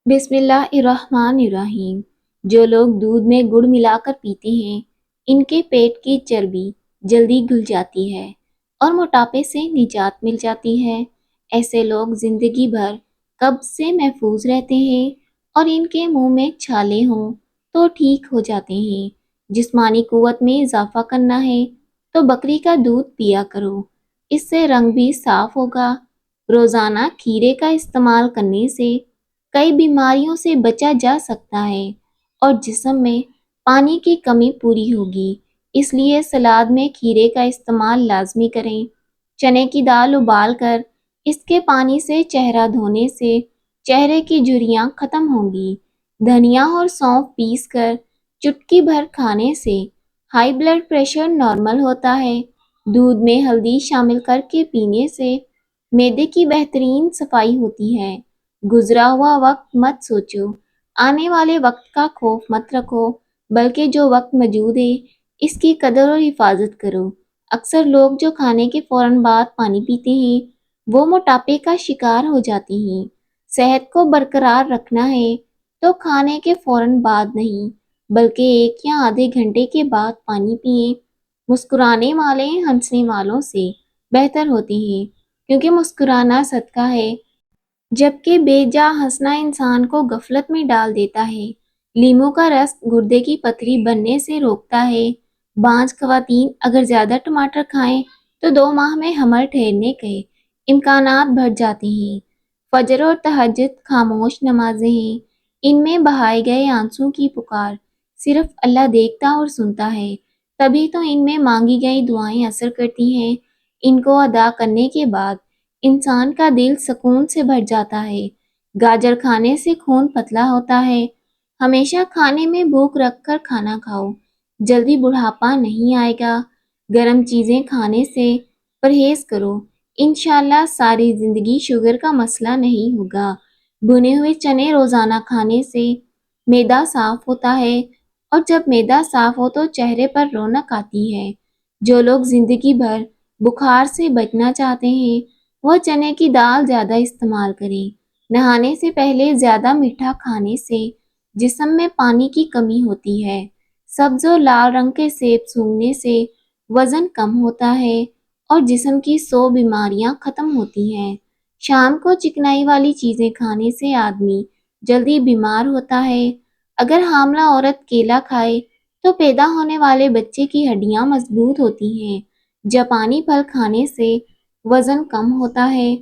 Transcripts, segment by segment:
بسم اللہ الرحمن الرحیم۔ جو لوگ دودھ میں گڑ ملا کر پیتے ہیں ان کے پیٹ کی چربی جلدی گھل جاتی ہے اور موٹاپے سے نجات مل جاتی ہے۔ ایسے لوگ زندگی بھر قبض سے محفوظ رہتے ہیں اور ان کے منہ میں چھالے ہوں تو ٹھیک ہو جاتے ہیں۔ جسمانی قوت میں اضافہ کرنا ہے تو بکری کا دودھ پیا کرو، اس سے رنگ بھی صاف ہوگا۔ روزانہ کھیرے کا استعمال کرنے سے کئی بیماریوں سے بچا جا سکتا ہے اور جسم میں پانی کی کمی پوری ہوگی، اس لیے سلاد میں کھیرے کا استعمال لازمی کریں۔ چنے کی دال ابال کر اس کے پانی سے چہرہ دھونے سے چہرے کی جھریاں ختم ہوں گی۔ دھنیا اور سونف پیس کر چٹکی بھر کھانے سے ہائی بلڈ پریشر نارمل ہوتا ہے۔ دودھ میں ہلدی شامل کر کے پینے سے معدے کی بہترین صفائی ہوتی ہے۔ گزرا ہوا وقت مت سوچو، آنے والے وقت کا خوف مت رکھو، بلکہ جو وقت موجود ہے اس کی قدر اور حفاظت کرو۔ اکثر لوگ جو کھانے کے فوراً بعد پانی پیتے ہیں وہ موٹاپے کا شکار ہو جاتے ہیں۔ صحت کو برقرار رکھنا ہے تو کھانے کے فوراً بعد نہیں بلکہ 1 یا آدھے گھنٹے کے بعد پانی پئیں۔ مسکرانے والے ہنسنے والوں سے بہتر ہوتے ہیں کیونکہ مسکرانا صدقہ ہے، جبکہ بے جا ہنسنا انسان کو غفلت میں ڈال دیتا ہے۔ لیموں کا رس گردے کی پتھری بننے سے روکتا ہے۔ بعض خواتین اگر زیادہ ٹماٹر کھائیں تو 2 ماہ میں حمل ٹھہرنے کے امکانات بڑھ جاتے ہیں۔ فجر اور تہجد خاموش نمازیں ہیں، ان میں بہائے گئے آنسوں کی پکار صرف اللہ دیکھتا اور سنتا ہے، تبھی تو ان میں مانگی گئی دعائیں اثر کرتی ہیں۔ ان کو ادا کرنے کے بعد انسان کا دل سکون سے بھر جاتا ہے۔ گاجر کھانے سے خون پتلا ہوتا ہے۔ ہمیشہ کھانے میں بھوک رکھ کر کھانا کھاؤ، جلدی بڑھاپا نہیں آئے گا۔ گرم چیزیں کھانے سے پرہیز کرو، انشاءاللہ ساری زندگی شوگر کا مسئلہ نہیں ہوگا۔ بھنے ہوئے چنے روزانہ کھانے سے معدہ صاف ہوتا ہے اور جب معدہ صاف ہو تو چہرے پر رونق آتی ہے۔ جو لوگ زندگی بھر بخار سے بچنا چاہتے ہیں وہ چنے کی دال زیادہ استعمال کریں۔ نہانے سے پہلے زیادہ میٹھا کھانے سے جسم میں پانی کی کمی ہوتی ہے۔ سبز اور لال رنگ کے سیب سونگھنے سے وزن کم ہوتا ہے اور جسم کی 100 بیماریاں ختم ہوتی ہیں۔ شام کو چکنائی والی چیزیں کھانے سے آدمی جلدی بیمار ہوتا ہے۔ اگر حاملہ عورت کیلا کھائے تو پیدا ہونے والے بچے کی ہڈیاں مضبوط ہوتی ہیں۔ جاپانی پھل کھانے سے وزن کم ہوتا ہے۔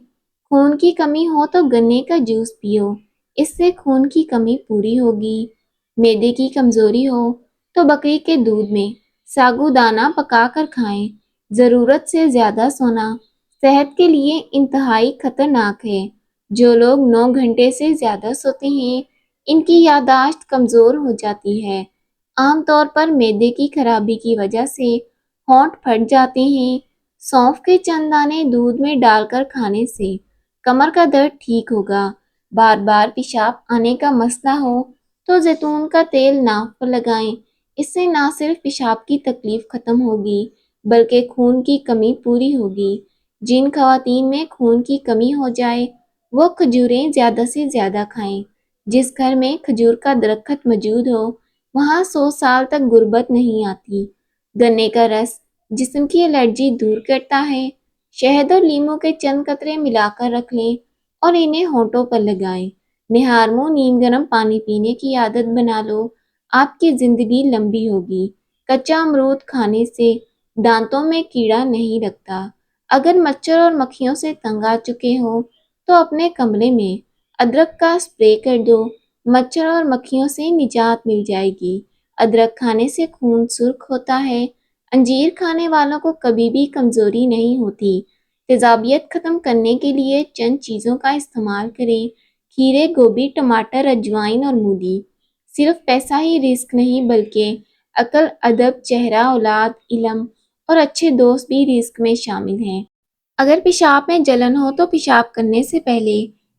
خون کی کمی ہو تو گنے کا جوس پیو، اس سے خون کی کمی پوری ہوگی۔ معدے کی کمزوری ہو تو بکری کے دودھ میں ساگو دانہ پکا کر کھائیں۔ ضرورت سے زیادہ سونا صحت کے لیے انتہائی خطرناک ہے۔ جو لوگ 9 گھنٹے سے زیادہ سوتے ہیں ان کی یادداشت کمزور ہو جاتی ہے۔ عام طور پر معدے کی خرابی کی وجہ سے ہونٹ پھٹ جاتے ہیں۔ سونف کے چند دانے دودھ میں ڈال کر کھانے سے کمر کا درد ٹھیک ہوگا۔ بار بار پیشاب آنے کا مسئلہ ہو تو زیتون کا تیل ناک پر لگائیں، اس سے نہ صرف پیشاب کی تکلیف ختم ہوگی بلکہ خون کی کمی پوری ہوگی۔ جن خواتین میں خون کی کمی ہو جائے وہ کھجوریں زیادہ سے زیادہ کھائیں۔ جس گھر میں کھجور کا درخت موجود ہو وہاں 100 سال تک غربت نہیں آتی۔ گنے کا رس جسم کی الرجی دور کرتا ہے۔ شہد اور لیموں کے چند قطرے ملا کر رکھ لیں اور انہیں ہونٹوں پر لگائیں۔ نہار منہ نیم گرم پانی پینے کی عادت بنا لو، آپ کی زندگی لمبی ہوگی۔ کچا امرود کھانے سے دانتوں میں کیڑا نہیں لگتا۔ اگر مچھر اور مکھیوں سے تنگ آ چکے ہوں تو اپنے کمرے میں ادرک کا اسپرے کر دو، مچھر اور مکھیوں سے نجات مل جائے گی۔ ادرک کھانے سے خون سرخ ہوتا ہے۔ انجیر کھانے والوں کو کبھی بھی کمزوری نہیں ہوتی۔ تیزابیت ختم کرنے کے لیے چند چیزوں کا استعمال کریں: کھیرے، گوبھی، ٹماٹر، اجوائن اور مولی۔ صرف پیسہ ہی رزق نہیں بلکہ عقل، ادب، چہرہ، اولاد، علم اور اچھے دوست بھی رزق میں شامل ہیں۔ اگر پیشاب میں جلن ہو تو پیشاب کرنے سے پہلے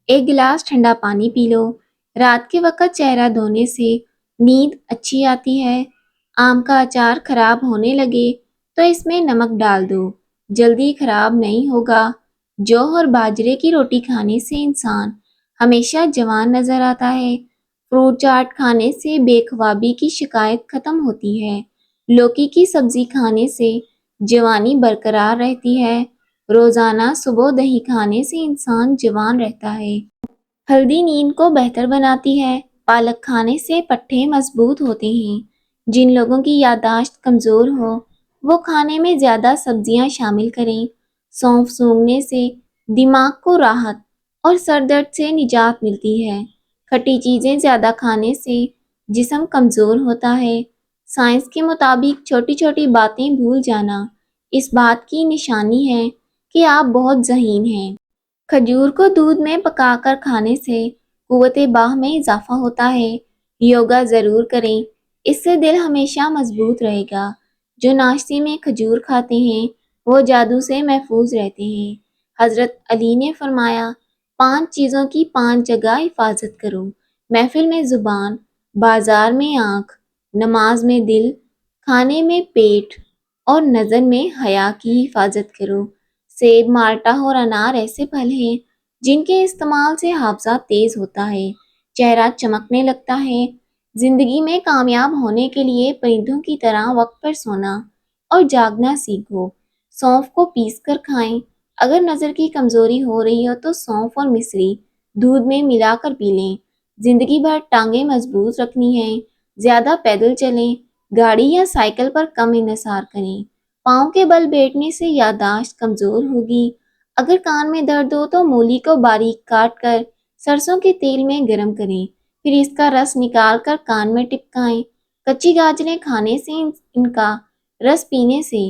1 گلاس ٹھنڈا پانی پی لو۔ رات کے وقت چہرہ دھونے سے نیند اچھی آتی ہے۔ آم کا اچار خراب ہونے لگے تو اس میں نمک ڈال دو، جلدی خراب نہیں ہوگا۔ جو اور باجرے کی روٹی کھانے سے انسان ہمیشہ جوان نظر آتا ہے۔ فروٹ چاٹ کھانے سے بے خوابی کی شکایت ختم ہوتی ہے۔ لوکی کی سبزی کھانے سے جوانی برقرار رہتی ہے۔ روزانہ صبح دہی کھانے سے انسان جوان رہتا ہے۔ ہلدی نیند کو بہتر بناتی ہے۔ پالک کھانے سے پٹھے مضبوط ہوتے ہیں۔ جن لوگوں کی یادداشت کمزور ہو وہ کھانے میں زیادہ سبزیاں شامل کریں۔ سونف سونگھنے سے دماغ کو راحت اور سر درد سے نجات ملتی ہے۔ کھٹی چیزیں زیادہ کھانے سے جسم کمزور ہوتا ہے۔ سائنس کے مطابق چھوٹی چھوٹی باتیں بھول جانا اس بات کی نشانی ہے کہ آپ بہت ذہین ہیں۔ کھجور کو دودھ میں پکا کر کھانے سے قوت باہ میں اضافہ ہوتا ہے۔ یوگا ضرور کریں، اس سے دل ہمیشہ مضبوط رہے گا۔ جو ناشتے میں کھجور کھاتے ہیں وہ جادو سے محفوظ رہتے ہیں۔ حضرت علی نے فرمایا، 5 چیزوں کی 5 جگہ حفاظت کرو، محفل میں زبان، بازار میں آنکھ، نماز میں دل، کھانے میں پیٹ اور نظر میں حیا کی حفاظت کرو۔ سیب، مالٹا اور انار ایسے پھل ہیں جن کے استعمال سے حافظہ تیز ہوتا ہے، چہرہ چمکنے لگتا ہے۔ زندگی میں کامیاب ہونے کے لیے پرندوں کی طرح وقت پر سونا اور جاگنا سیکھو۔ سونف کو پیس کر کھائیں۔ اگر نظر کی کمزوری ہو رہی ہو تو سونف اور مصری دودھ میں ملا کر پی لیں۔ زندگی بھر ٹانگیں مضبوط رکھنی ہے، زیادہ پیدل چلیں، گاڑی یا سائیکل پر کم انحصار کریں۔ پاؤں کے بل بیٹھنے سے یادداشت کمزور ہوگی۔ اگر کان میں درد ہو تو مولی کو باریک کاٹ کر سرسوں کے تیل میں گرم کریں، پھر اس کا رس نکال کر کان میں ٹپکائیں۔ کچی گاجریں کھانے سے ان کا رس پینے سے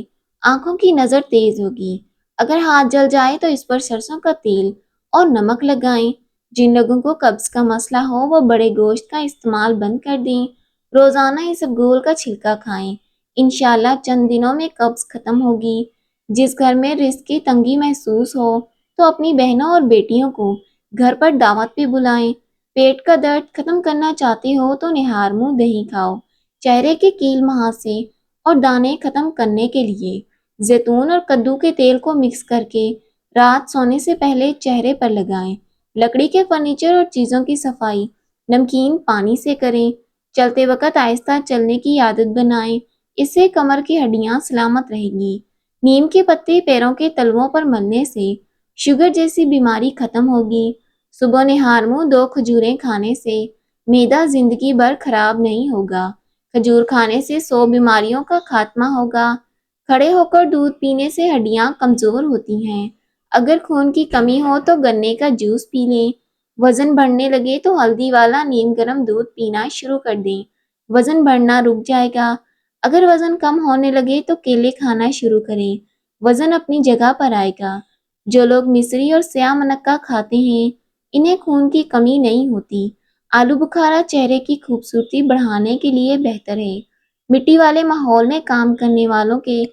آنکھوں کی نظر تیز ہوگی۔ اگر ہاتھ جل جائے تو اس پر سرسوں کا تیل اور نمک لگائیں۔ جن لوگوں کو قبض کا مسئلہ ہو وہ بڑے گوشت کا استعمال بند کر دیں۔ روزانہ اسبگول کا چھلکا کھائیں، انشاءاللہ چند دنوں میں قبض ختم ہوگی۔ جس گھر میں رزق کی تنگی محسوس ہو تو اپنی بہنوں اور بیٹیوں کو گھر پر دعوت پہ بلائیں۔ پیٹ کا درد ختم کرنا چاہتے ہو تو نہار منہ دہی کھاؤ۔ چہرے کے کیل مہاسے اور دانے ختم کرنے کے لیے زیتون اور کدو کے تیل کو مکس کر کے رات سونے سے پہلے چہرے پر لگائیں۔ لکڑی کے فرنیچر اور چیزوں کی صفائی نمکین پانی سے کریں۔ چلتے وقت آہستہ چلنے کی عادت بنائیں، اس سے کمر کی ہڈیاں سلامت رہیں گی۔ نیم کے پتے پیروں کے تلووں پر ملنے سے شوگر جیسی بیماری ختم ہوگی۔ صبح نہار منہ 2 کھجوریں کھانے سے معدہ زندگی بھر خراب نہیں ہوگا۔ کھجور کھانے سے 100 بیماریوں کا خاتمہ ہوگا۔ کھڑے ہو کر دودھ پینے سے ہڈیاں کمزور ہوتی ہیں۔ اگر خون کی کمی ہو تو گنے کا جوس پی لیں۔ وزن بڑھنے لگے تو ہلدی والا نیم گرم دودھ پینا شروع کر دیں، وزن بڑھنا رک جائے گا۔ اگر وزن کم ہونے لگے تو کیلے کھانا شروع کریں، وزن اپنی جگہ پر آئے گا۔ جو لوگ مصری اور سیاہ منقہ کھاتے ہیں انہیں خون کی کمی نہیں ہوتی۔ آلو بخارا چہرے کی خوبصورتی بڑھانے کے لیے بہتر ہے۔ مٹی والے ماحول میں کام کرنے والوں کے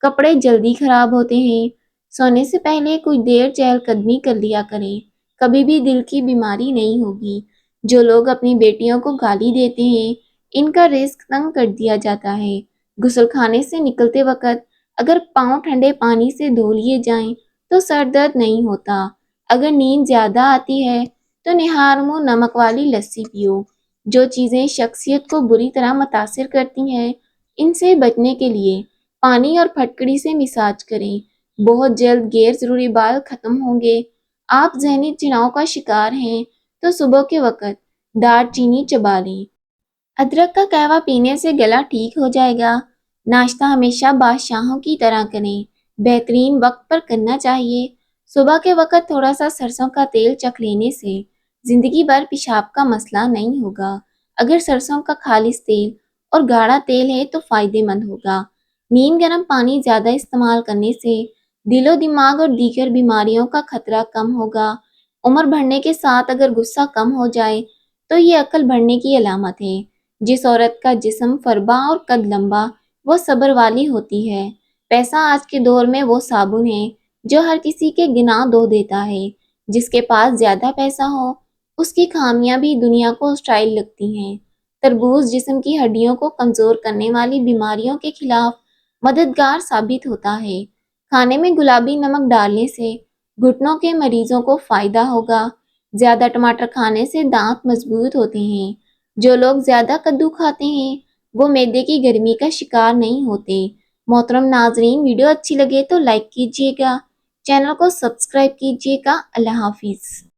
کپڑے جلدی خراب ہوتے ہیں۔ سونے سے پہلے کچھ دیر چہل قدمی کر لیا کریں، کبھی بھی دل کی بیماری نہیں ہوگی۔ جو لوگ اپنی بیٹیوں کو گالی دیتے ہیں ان کا رزق تنگ کر دیا جاتا ہے۔ غسل خانے سے نکلتے وقت اگر پاؤں ٹھنڈے پانی سے دھو لیے جائیں تو سر درد نہیں ہوتا۔ اگر نیند زیادہ آتی ہے تو نہار منہ نمک والی لسی پیو۔ جو چیزیں شخصیت کو بری طرح متاثر کرتی ہیں ان سے بچنے کے لیے پانی اور پھٹکڑی سے مساج کریں۔ بہت جلد غیر ضروری بال ختم ہوں گے۔ آپ ذہنی تناؤ کا شکار ہیں تو صبح کے وقت دار چینی چبا لیں۔ ادرک کا قہوہ پینے سے گلا ٹھیک ہو جائے گا۔ ناشتہ ہمیشہ بادشاہوں کی طرح کریں، بہترین وقت پر کرنا چاہیے۔ صبح کے وقت تھوڑا سا سرسوں کا تیل چکھ لینے سے زندگی بھر پیشاب کا مسئلہ نہیں ہوگا۔ اگر سرسوں کا خالص تیل اور گاڑھا تیل ہے تو فائدہ مند ہوگا۔ نیم گرم پانی زیادہ استعمال کرنے سے دل و دماغ اور دیگر بیماریوں کا خطرہ کم ہوگا۔ عمر بڑھنے کے ساتھ اگر غصہ کم ہو جائے تو یہ عقل بڑھنے کی علامت ہے۔ جس عورت کا جسم فربا اور قد لمبا وہ صبر والی ہوتی ہے۔ پیسہ آج کے دور میں وہ صابن ہے جو ہر کسی کے گناہ دھو دیتا ہے۔ جس کے پاس زیادہ پیسہ ہو اس کی خامیاں بھی دنیا کو اسٹائل لگتی ہیں۔ تربوز جسم کی ہڈیوں کو کمزور کرنے والی بیماریوں کے خلاف مددگار ثابت ہوتا ہے۔ کھانے میں گلابی نمک ڈالنے سے گھٹنوں کے مریضوں کو فائدہ ہوگا۔ زیادہ ٹماٹر کھانے سے دانت مضبوط ہوتے ہیں۔ جو لوگ زیادہ کدو کھاتے ہیں وہ معدے کی گرمی کا شکار نہیں ہوتے۔ محترم ناظرین، ویڈیو اچھی لگے تو لائک کیجیے گا، چینل کو سبسکرائب کیجیے گا۔ اللہ حافظ۔